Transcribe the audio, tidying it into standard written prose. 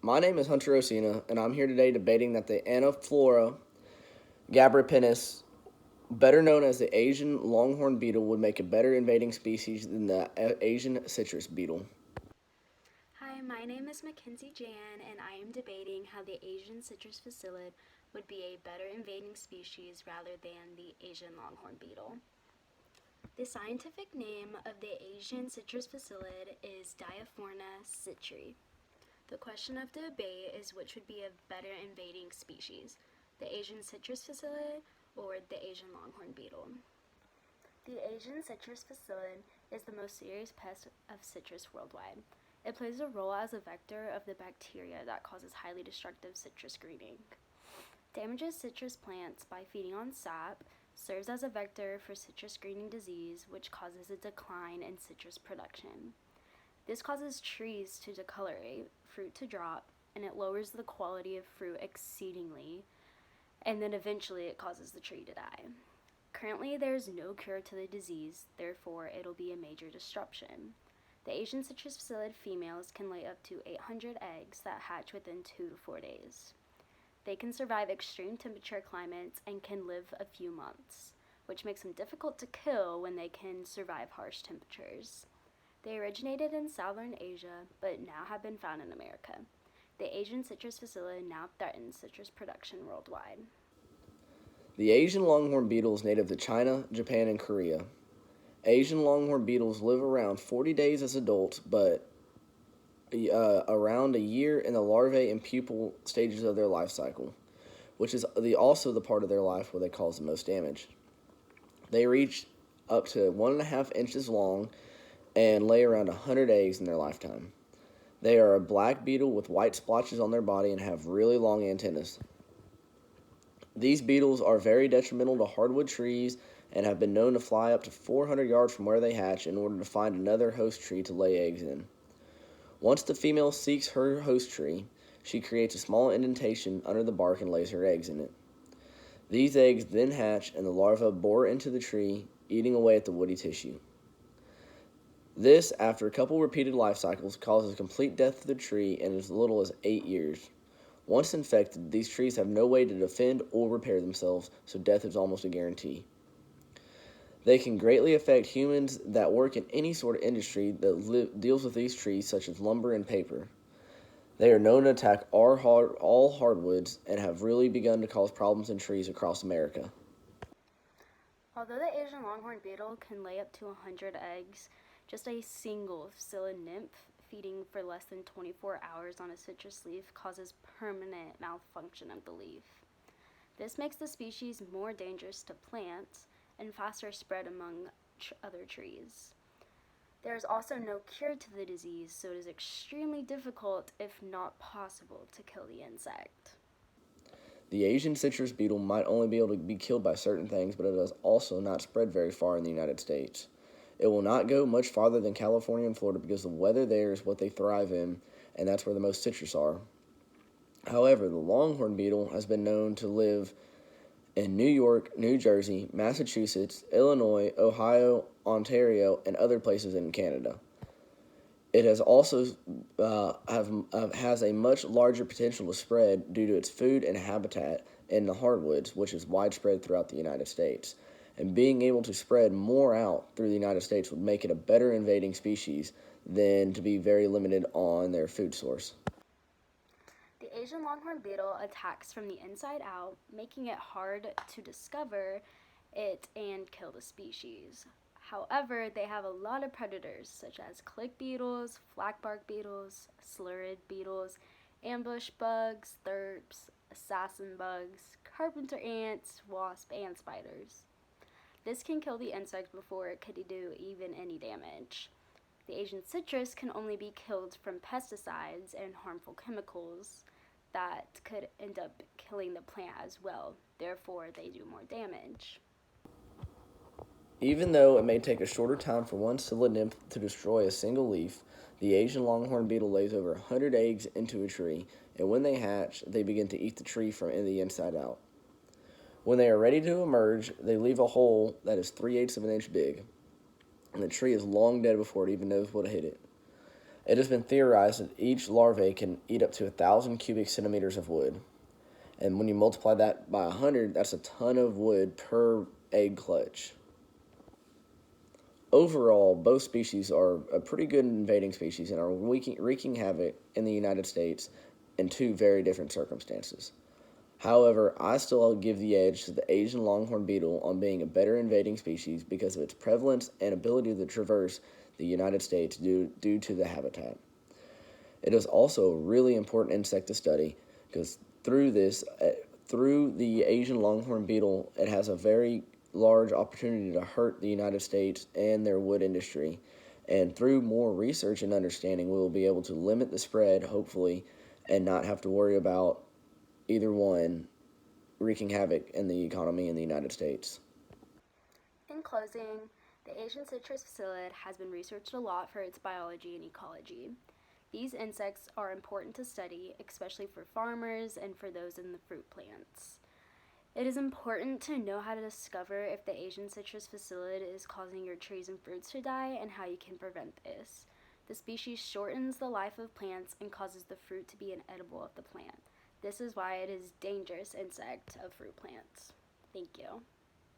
My name is Hunter Osina, and I'm here today debating that the Anaphora gabrypinus, better known as the Asian longhorn beetle, would make a better invading species than the Asian citrus beetle. Hi, my name is Mackenzie Jan, and I am debating how the Asian citrus psyllid would be a better invading species rather than the Asian longhorn beetle. The scientific name of the Asian citrus psyllid is Diaphorna citri. The question of debate is which would be a better invading species, the Asian citrus psyllid or the Asian longhorn beetle. The Asian citrus psyllid is the most serious pest of citrus worldwide. It plays a role as a vector of the bacteria that causes highly destructive citrus greening. Damages citrus plants by feeding on sap, serves as a vector for citrus greening disease, which causes a decline in citrus production. This causes trees to decolorate, fruit to drop, and it lowers the quality of fruit exceedingly, and then eventually it causes the tree to die. Currently, there is no cure to the disease, therefore, it'll be a major disruption. The Asian citrus psyllid females can lay up to 800 eggs that hatch within 2 to 4 days. They can survive extreme temperature climates and can live a few months, which makes them difficult to kill when they can survive harsh temperatures. They originated in southern Asia, but now have been found in America. The Asian citrus psyllid now threatens citrus production worldwide. The Asian longhorn beetle is native to China, Japan, and Korea. Asian longhorn beetles live around 40 days as adults, but around a year in the larvae and pupal stages of their life cycle, which is also the part of their life where they cause the most damage. They reach up to 1.5 inches long and lay around 100 eggs in their lifetime. They are a black beetle with white splotches on their body and have really long antennas. These beetles are very detrimental to hardwood trees and have been known to fly up to 400 yards from where they hatch in order to find another host tree to lay eggs in. Once the female seeks her host tree, she creates a small indentation under the bark and lays her eggs in it. These eggs then hatch and the larvae bore into the tree, eating away at the woody tissue. This, after a couple repeated life cycles, causes complete death of the tree in as little as 8 years. Once infected, these trees have no way to defend or repair themselves, so death is almost a guarantee. They can greatly affect humans that work in any sort of industry that deals with these trees, such as lumber and paper. They are known to attack all hardwoods and have really begun to cause problems in trees across America. Although the Asian longhorn beetle can lay up to 100 eggs, just a single psyllid nymph feeding for less than 24 hours on a citrus leaf causes permanent malfunction of the leaf. This makes the species more dangerous to plants and faster spread among other trees. There is also no cure to the disease, so it is extremely difficult, if not possible, to kill the insect. The Asian citrus beetle might only be able to be killed by certain things, but it does also not spread very far in the United States. It will not go much farther than California and Florida because the weather there is what they thrive in, and that's where the most citrus are. However, the longhorn beetle has been known to live in New York, New Jersey, Massachusetts, Illinois, Ohio, Ontario, and other places in Canada. It has also has a much larger potential to spread due to its food and habitat in the hardwoods, which is widespread throughout the United States. And being able to spread more out through the United States would make it a better invading species than to be very limited on their food source. The Asian longhorn beetle attacks from the inside out, making it hard to discover it and kill the species. However, they have a lot of predators such as click beetles, flatbark beetles, Psyllid beetles, ambush bugs, thrips, assassin bugs, carpenter ants, wasps, and spiders. This can kill the insect before it could do even any damage. The Asian citrus can only be killed from pesticides and harmful chemicals that could end up killing the plant as well. Therefore, they do more damage. Even though it may take a shorter time for one psyllid nymph to destroy a single leaf, the Asian longhorn beetle lays over 100 eggs into a tree, and when they hatch, they begin to eat the tree from the inside out. When they are ready to emerge, they leave a hole that is 3/8 of an inch big, and the tree is long dead before it even knows what hit it. It has been theorized that each larvae can eat up to 1,000 cubic centimeters of wood. And when you multiply that by 100, that's a ton of wood per egg clutch. Overall, both species are a pretty good invading species and are wreaking havoc in the United States in two very different circumstances. However, I still give the edge to the Asian longhorn beetle on being a better invading species because of its prevalence and ability to traverse the United States due to the habitat. It is also a really important insect to study because through the Asian longhorn beetle, it has a very large opportunity to hurt the United States and their wood industry. And through more research and understanding, we will be able to limit the spread, hopefully, and not have to worry about either one wreaking havoc in the economy in the United States. In closing, the Asian citrus psyllid has been researched a lot for its biology and ecology. These insects are important to study, especially for farmers and for those in the fruit plants. It is important to know how to discover if the Asian citrus psyllid is causing your trees and fruits to die and how you can prevent this. The species shortens the life of plants and causes the fruit to be inedible of the plant. This is why it is a dangerous insect of fruit plants. Thank you.